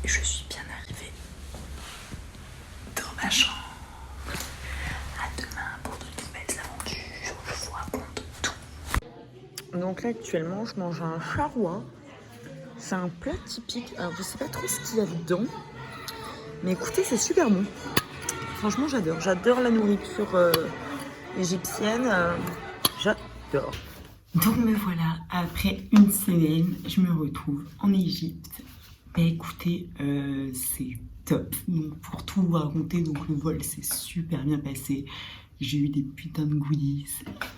Et je suis bien arrivée dans ma chambre. À demain pour de nouvelles aventures. Je vous raconte tout. Donc là actuellement je mange un charrois. C'est un plat typique. Alors je sais pas trop ce qu'il y a dedans. Mais écoutez, c'est super bon. Franchement j'adore. J'adore la nourriture égyptienne. J'adore. Donc me voilà, après une semaine, je me retrouve en Égypte. Bah écoutez, c'est top. Donc pour tout vous raconter, donc le vol s'est super bien passé. J'ai eu des putains de goodies.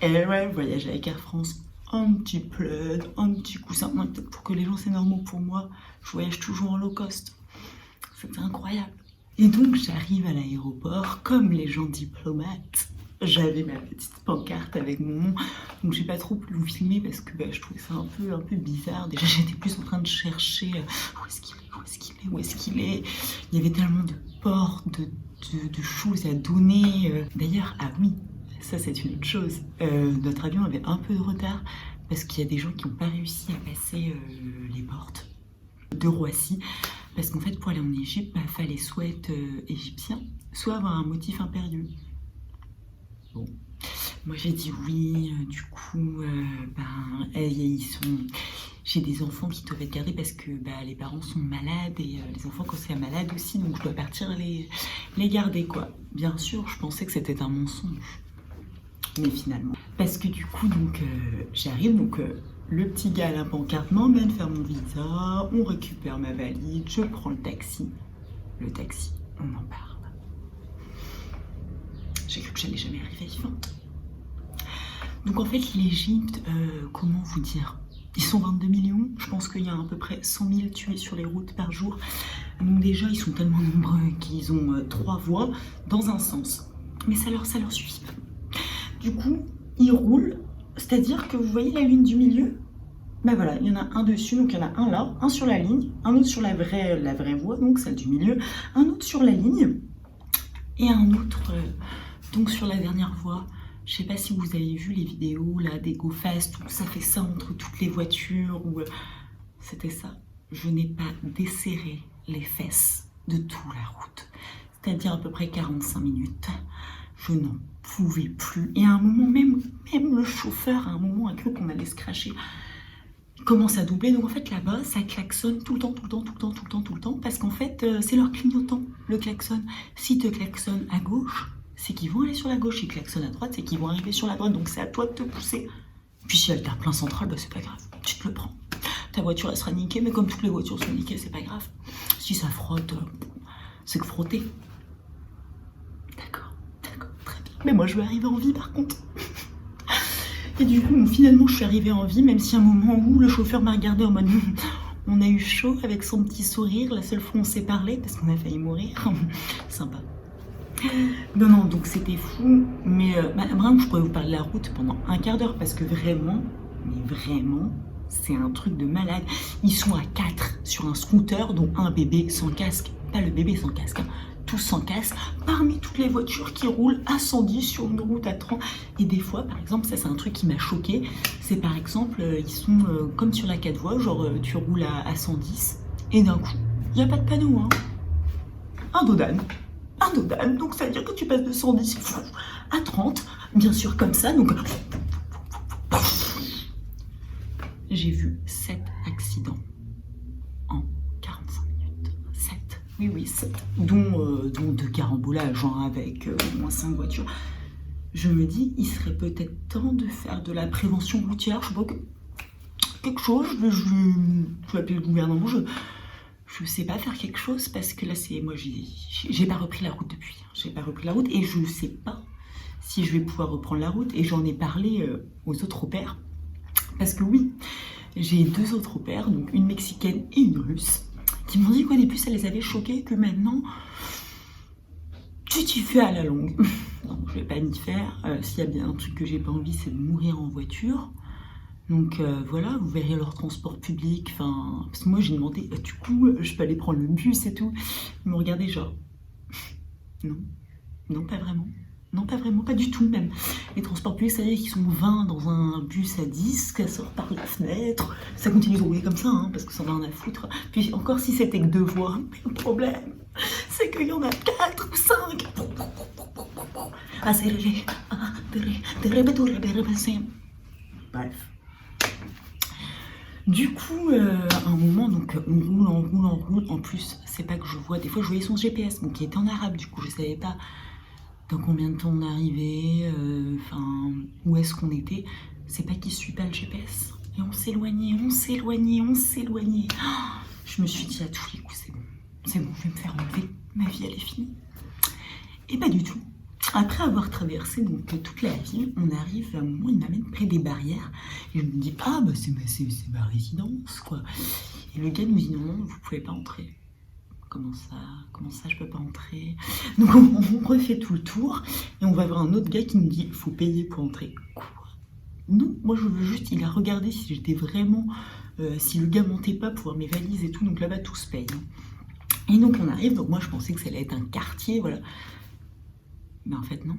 Et ouais, voyage avec Air France, un petit plaid, un petit coussin. Non, peut-être pour que les gens c'est normal pour moi, je voyage toujours en low cost. C'était incroyable. Et donc j'arrive à l'aéroport, comme les gens diplomates. J'avais ma petite pancarte avec mon nom, donc j'ai pas trop pu vous filmer parce que je trouvais ça un peu bizarre. Déjà j'étais plus en train de chercher où est-ce qu'il est. Il y avait tellement de portes, de choses à donner. D'ailleurs, ah oui, ça c'est une autre chose. Notre avion avait un peu de retard parce qu'il y a des gens qui n'ont pas réussi à passer les portes de Roissy. Parce qu'en fait pour aller en Égypte, fallait soit être égyptien, soit avoir un motif impérieux. Bon, moi j'ai dit oui, du coup, j'ai des enfants qui doivent être gardés parce que les parents sont malades et les enfants quand c'est malade aussi, donc je dois partir les garder quoi. Bien sûr, je pensais que c'était un mensonge, mais finalement. Parce que du coup, donc j'arrive, donc le petit gars à la pancarte m'emmène faire mon visa, on récupère ma valise, je prends le taxi. Le taxi, on en parle. J'ai cru que j'allais jamais arriver vivante. Donc en fait l'Égypte, comment vous dire, ils sont 22 millions, je pense qu'il y a à peu près 100 000 tués sur les routes par jour. Donc déjà ils sont tellement nombreux qu'ils ont 3 voies dans un sens. Mais ça leur suffit pas. Du coup ils roulent, c'est-à-dire que vous voyez la ligne du milieu, voilà, il y en a un dessus, donc il y en a un là, un sur la ligne, un autre sur la vraie voie, donc celle du milieu, un autre sur la ligne, et un autre... donc sur la dernière voie, je sais pas si vous avez vu les vidéos là des go fast où ça fait ça entre toutes les voitures ou c'était ça. Je n'ai pas desserré les fesses de toute la route, c'est-à-dire à peu près 45 minutes. Je n'en pouvais plus et à un moment même le chauffeur à un moment a cru qu'on allait se cracher. Il commence à doubler, donc en fait là-bas ça klaxonne tout le temps parce qu'en fait c'est leur clignotant le klaxon. Si te klaxonne à gauche, c'est qu'ils vont aller sur la gauche, ils klaxonnent à droite, c'est qu'ils vont arriver sur la droite, donc c'est à toi de te pousser. Puis si elle terre plein central, c'est pas grave, tu te le prends. Ta voiture elle sera niquée, mais comme toutes les voitures sont niquées, c'est pas grave. Si ça frotte, c'est que frotter. D'accord, très bien. Mais moi je vais arriver en vie par contre. Et du coup, finalement je suis arrivée en vie, même si à un moment où le chauffeur m'a regardé en mode on a eu chaud avec son petit sourire, la seule fois où on s'est parlé, parce qu'on a failli mourir. Sympa. Non, donc c'était fou, mais vraiment, je pourrais vous parler de la route pendant un quart d'heure parce que vraiment, c'est un truc de malade. Ils sont à 4 sur un scooter, dont un bébé sans casque, pas le bébé sans casque, tous sans casque, parmi toutes les voitures qui roulent à 110 sur une route à 30. Et des fois, par exemple, ça c'est un truc qui m'a choqué, c'est par exemple, ils sont comme sur la 4 voies, genre tu roules à 110 et d'un coup, il n'y a pas de panneau, hein. Un dodane, donc ça veut dire que tu passes de 110 à 30, bien sûr comme ça, donc j'ai vu 7 accidents en 45 minutes, 7, oui 7, dont 2 carambolages avec au moins 5 voitures. Je me dis, il serait peut-être temps de faire de la prévention routière, je sais pas, quelque chose, je vais appeler le gouvernement, je sais pas faire quelque chose parce que là moi j'ai pas repris la route depuis, j'ai pas repris la route et je sais pas si je vais pouvoir reprendre la route et j'en ai parlé aux autres au pair parce que oui, j'ai 2 autres au pair, donc une mexicaine et une russe qui m'ont dit qu'au début ça les avait choqués, que maintenant tu t'y fais à la longue. Non, je vais pas m'y faire, s'il y a bien un truc que j'ai pas envie c'est de mourir en voiture. Donc voilà, vous verrez leur transport public, parce que moi j'ai demandé, du coup, je peux aller prendre le bus et tout. Ils m'ont regardé genre, non, pas vraiment. Non, pas vraiment, pas du tout même. Les transports publics, c'est-à-dire qu'ils sont 20 dans un bus à 10, ça sort par la fenêtre, ça continue de rouler comme ça, hein, parce que ça en a rien à foutre. Puis encore si c'était que 2 voies, mais le problème, c'est qu'il y en a 4 ou 5. Accéléré. Bref. Du coup, à un moment, donc on roule. En plus, c'est pas que je vois, des fois je voyais son GPS, donc qui était en arabe, du coup je savais pas dans combien de temps on arrivait, enfin, où est-ce qu'on était. C'est pas qu'il suit pas le GPS. Et on s'éloignait. Oh, je me suis dit à tous les coups, c'est bon, je vais me faire enlever, ma vie elle est finie. Et pas du tout. Après avoir traversé donc toute la ville, on arrive à un moment, il m'amène près des barrières et je me dis ah bah c'est ma résidence quoi. Et le gars nous dit non, vous pouvez pas entrer. Comment ça je peux pas entrer? Donc on refait tout le tour et on va voir un autre gars qui nous dit faut payer pour entrer. Quoi? Non, moi je veux juste, il a regardé si j'étais vraiment, si le gars mentait pas pour voir mes valises et tout, donc là-bas tout se paye. Et donc on arrive, donc moi je pensais que ça allait être un quartier, voilà. Mais en fait non,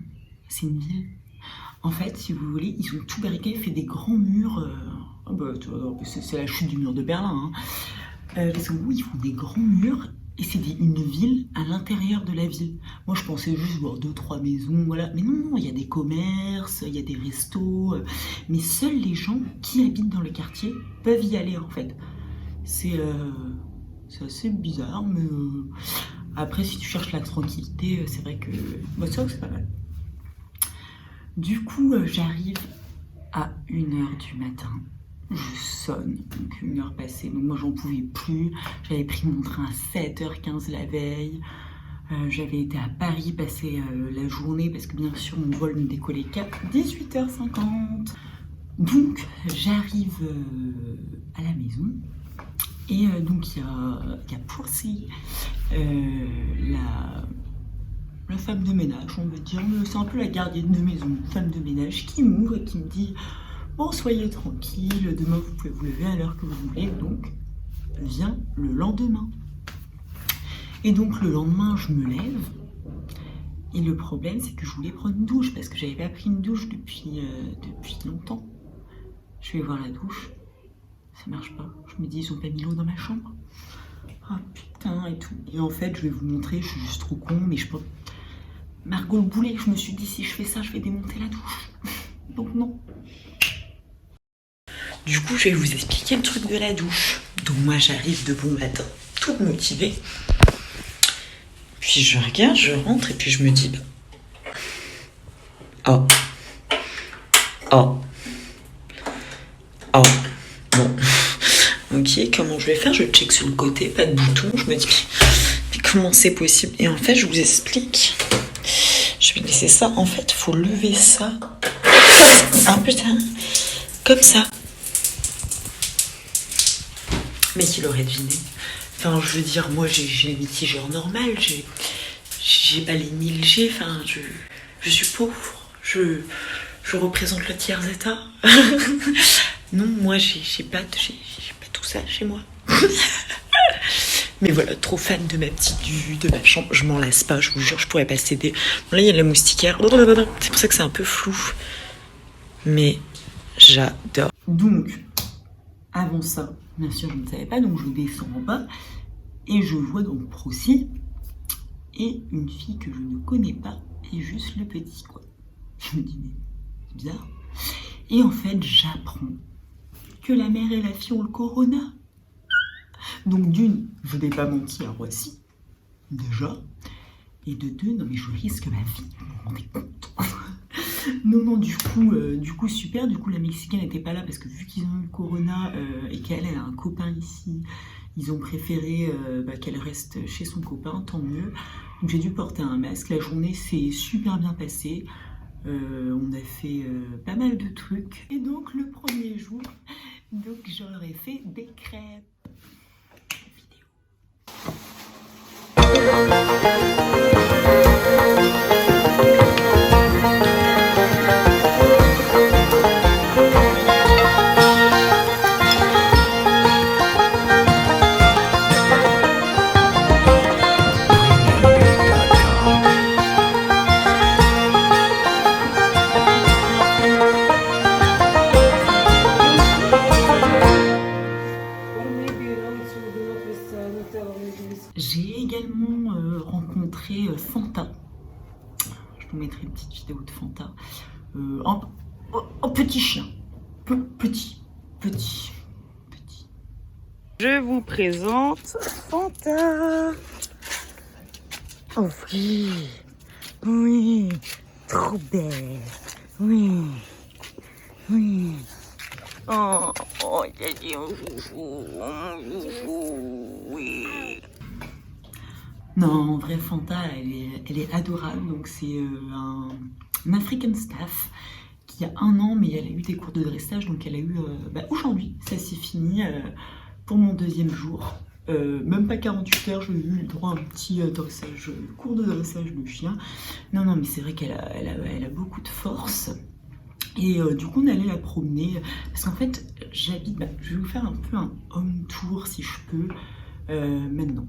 c'est une ville. En fait, si vous voulez, ils ont tout barricadé, fait des grands murs. C'est la chute du mur de Berlin. Hein. Parce que oui, ils font des grands murs et c'est une ville à l'intérieur de la ville. Moi, je pensais juste voir 2-3 maisons, voilà. Mais non, il y a des commerces, il y a des restos. Mais seuls les gens qui habitent dans le quartier peuvent y aller, en fait. C'est assez bizarre, mais après, si tu cherches la tranquillité, c'est vrai que c'est vrai que c'est pas mal. Du coup, j'arrive à 1h du matin. Je sonne, donc 1h passée. Donc moi, j'en pouvais plus. J'avais pris mon train à 7h15 la veille. J'avais été à Paris passer la journée parce que bien sûr, mon vol ne décollait qu'à 18h50. Donc, j'arrive à la maison. Et donc, il y a Pourcy, la femme de ménage, on va dire, c'est un peu la gardienne de maison, femme de ménage, qui m'ouvre et qui me dit « Bon, soyez tranquille, demain vous pouvez vous lever à l'heure que vous voulez, donc viens le lendemain. » Et donc le lendemain, je me lève, et le problème, c'est que je voulais prendre une douche, parce que j'avais pas pris une douche depuis longtemps. Je vais voir la douche, ça marche pas. Je me dis, ils ont pas mis l'eau dans ma chambre. Ah putain, et tout. Et en fait, je vais vous montrer, je suis juste trop con, mais je peux... Margot le boulet, je me suis dit, si je fais ça, je vais démonter la douche. Donc non. Du coup, je vais vous expliquer le truc de la douche. Donc moi, j'arrive de bon matin, toute motivée. Puis je regarde, je rentre, et puis je me dis, oh. Bon. Ok, comment je vais faire? Je check sur le côté, pas de bouton. Je me dis, mais comment c'est possible? Et en fait, je vous explique. Je vais laisser ça. En fait, faut lever ça. Ah putain, comme ça. Mais qui l'aurait deviné? Enfin, je veux dire, moi, j'ai les tigeurs normales. J'ai pas les 1000 G. Enfin, je suis pauvre. Je représente le tiers état. Non, moi, j'ai pas tout ça chez moi. Mais voilà, trop fan de ma petite vue, de ma chambre. Je m'en lasse pas, je vous jure, je pourrais passer des... Bon, là, il y a de la moustiquaire. C'est pour ça que c'est un peu flou. Mais j'adore. Donc, avant ça, bien sûr, je ne savais pas. Donc, je descends en bas. Et je vois donc Pourcy. Et une fille que je ne connais pas. Et juste le petit, quoi. Je me dis, mais c'est bizarre. Et en fait, j'apprends que la mère et la fille ont le corona. Donc d'une, je n'ai pas menti à Roissy, déjà. Et de deux, non mais je risque ma vie, vous vous rendez compte? Non, du coup, super. Du coup, la Mexicaine n'était pas là parce que vu qu'ils ont eu le corona et qu'elle a un copain ici, ils ont préféré qu'elle reste chez son copain, tant mieux. Donc j'ai dû porter un masque. La journée s'est super bien passée. On a fait pas mal de trucs. Et donc le premier jour, donc j'aurais fait des crêpes. J'ai également rencontré Fanta. Je vous mettrai une petite vidéo de Fanta. Un petit chien. Petit. Je vous présente Fanta. Oh oui, trop belle. Oui. Oh, oui. Non, en vrai, Fanta, elle est adorable. Donc, c'est un African Staff qui a 1 an, mais elle a eu des cours de dressage. Donc, elle a eu aujourd'hui, ça s'est fini pour mon 2e jour. Même pas 48 heures, j'ai eu le droit à un petit cours de dressage de chien. Non, mais c'est vrai qu'elle a beaucoup de force. Et du coup, on allait la promener. Parce qu'en fait, j'habite. Je vais vous faire un peu un home tour si je peux maintenant.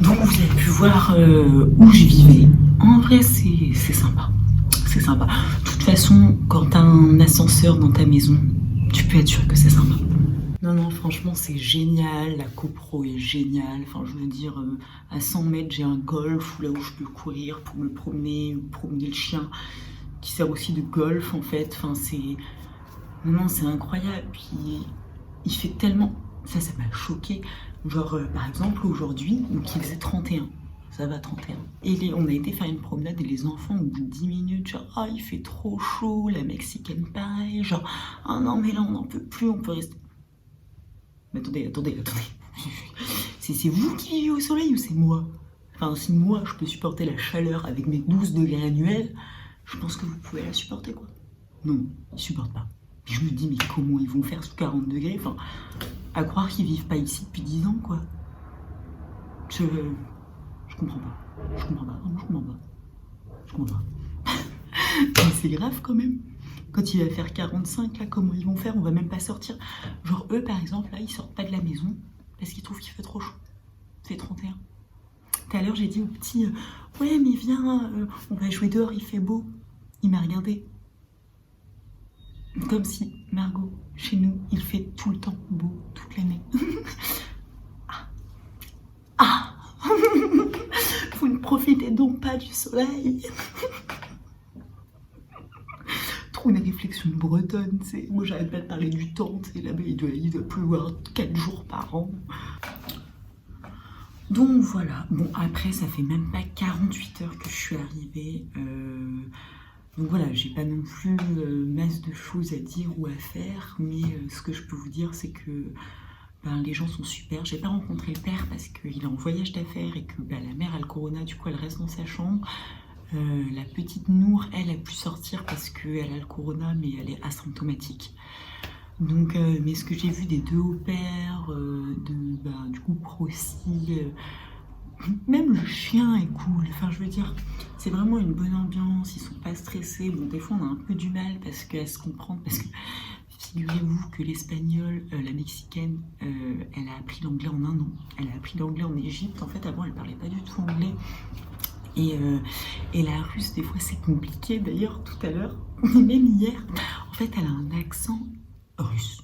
Donc vous avez pu voir où je vivais. En vrai, c'est sympa. C'est sympa. De toute façon, quand t'as un ascenseur dans ta maison, tu peux être sûr que c'est sympa. Non, franchement, c'est génial. La copro est géniale. Enfin, je veux dire, à 100 mètres, j'ai un golf là où je peux courir pour me promener, ou promener le chien, qui sert aussi de golf, en fait. Enfin, c'est... Non, c'est incroyable. Puis, il fait tellement... Ça m'a choqué. Genre, par exemple, aujourd'hui, donc il faisait 31. Ça va, 31. Et on a été faire une promenade et les enfants, au bout de 10 minutes, genre, il fait trop chaud, la mexicaine pareil, genre, non, mais là, on n'en peut plus, on peut rester... Mais attendez. C'est vous qui vivez au soleil ou c'est moi? Enfin, si moi, je peux supporter la chaleur avec mes 12 degrés annuels, je pense que vous pouvez la supporter, quoi. Non, ils supportent pas. Et je me dis, mais comment ils vont faire sous 40 degrés? Enfin, à croire qu'ils vivent pas ici depuis 10 ans, quoi. Je comprends pas. Je comprends pas. Mais c'est grave, quand même. Quand il va faire 45, là, comment ils vont faire? On va même pas sortir. Genre, eux, par exemple, là, ils sortent pas de la maison parce qu'ils trouvent qu'il fait trop chaud. C'est 31. Tout à l'heure, j'ai dit au petit, ouais, mais viens, on va jouer dehors, il fait beau. Il m'a regardé. Comme si, Margot, chez nous, il fait tout le temps beau, toute l'année. Vous ne profitez donc pas du soleil. Trop une réflexion bretonne, c'est... Moi, j'arrête pas de parler du temps, tu sais, là-bas, il doit pleuvoir 4 jours par an. Donc, voilà. Bon, après, ça fait même pas 48 heures que je suis arrivée. Donc voilà, j'ai pas non plus masse de choses à dire ou à faire, mais ce que je peux vous dire, c'est que les gens sont super. J'ai pas rencontré le père parce qu'il est en voyage d'affaires et que la mère a le corona, du coup elle reste dans sa chambre. La petite Nour, elle a pu sortir parce qu'elle a le corona, mais elle est asymptomatique. Donc, mais ce que j'ai vu des 2 au père, du couple aussi, même le chien est cool. Enfin, je veux dire, c'est vraiment une bonne ambiance, ils sont pas stressés. Bon, des fois on a un peu du mal parce qu'à se comprendre, parce que figurez-vous que l'espagnol, la mexicaine, elle a appris l'anglais en 1 an. Elle a appris l'anglais en Égypte. En fait, avant, elle parlait pas du tout anglais. Et la russe, des fois, c'est compliqué. D'ailleurs, tout à l'heure, même hier, en fait, elle a un accent russe.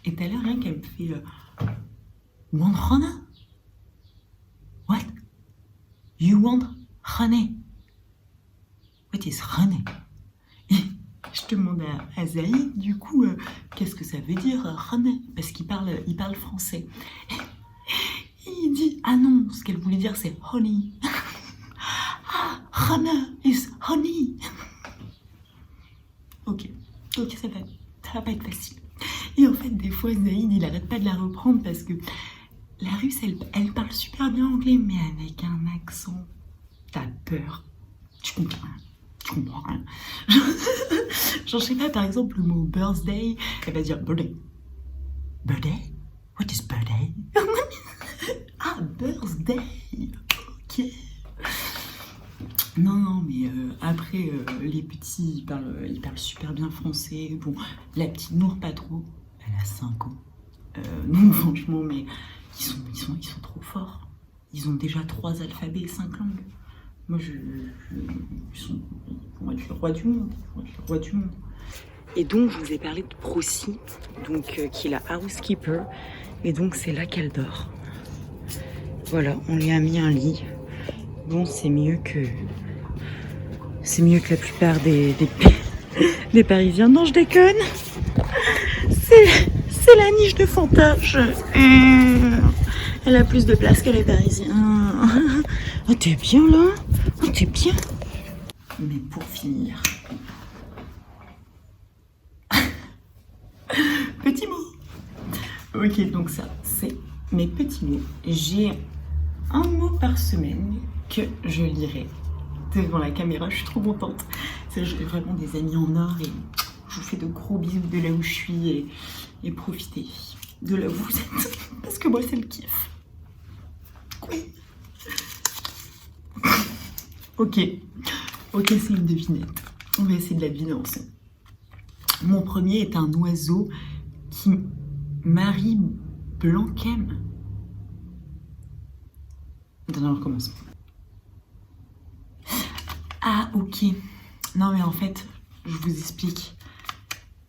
Et tout à l'heure, rien qu'elle me fait want honey? What? You want honey? What is honey? Je demande à Zaïd, du coup, qu'est-ce que ça veut dire honey? Parce qu'il parle français. qu'elle voulait dire c'est honey. Ah, Hannah is honey. Ok, ça va pas être facile. Et en fait, des fois, Zaïd, il arrête pas de la reprendre parce que la Russe, elle parle super bien anglais, mais avec un accent. T'as peur. Tu comprends rien. Genre, je sais pas, par exemple, le mot birthday, elle va dire birthday. Birthday? What is birthday? Ah, birthday. Ok. Non, mais après, les petits, ils parlent super bien français. Bon, la petite Nour, pas trop. Elle a 5 ans. Non, franchement, mais ils sont trop forts. Ils ont déjà 3 alphabets et 5 langues. Moi, ils vont être le roi du monde. Et donc, je vous ai parlé de Procy, donc, qui est la housekeeper. Et donc, c'est là qu'elle dort. Voilà, on lui a mis un lit. Bon, c'est mieux que la plupart des Parisiens. Non, je déconne. C'est la niche de Fantoche. Elle a plus de place que les Parisiens. Oh, t'es bien là? Oh, t'es bien. Mais pour finir, petit mot. Ok, donc ça, c'est mes petits mots. J'ai un mot par semaine que je lirai devant la caméra. Je suis trop contente. J'ai vraiment des amis en or et je vous fais de gros bisous de là où je suis et profitez de là où vous êtes. Parce que moi, c'est le kiff. Oui. Ok, c'est une devinette. On va essayer de la deviner ensemble. Mon premier est un oiseau qui marie Blanquem. Attends, on recommence. Ah, ok. Non, mais en fait, je vous explique.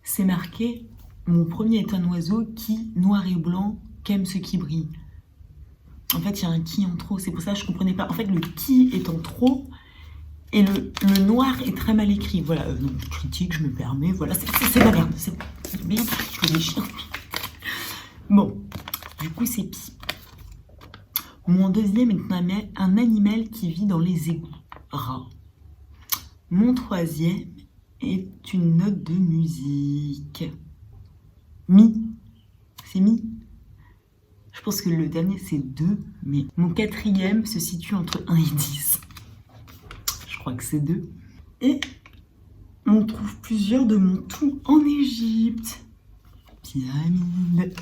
C'est marqué, mon premier est un oiseau qui, noir et blanc, qu'aime ce qui brille. En fait, il y a un qui en trop, c'est pour ça que je comprenais pas. En fait, le qui est en trop et le noir est très mal écrit. Voilà, donc je critique, je me permets, voilà, c'est la merde. C'est merde, je fais des chiens. Bon, du coup, c'est Pi. Mon deuxième est un animal qui vit dans les égouts. Rat. Mon troisième est une note de musique. Mi. C'est mi. Je pense que le dernier c'est 2, mais mon quatrième se situe entre 1 et 10. Je crois que c'est 2. Et on trouve plusieurs de mon tout en Égypte. Pyramide.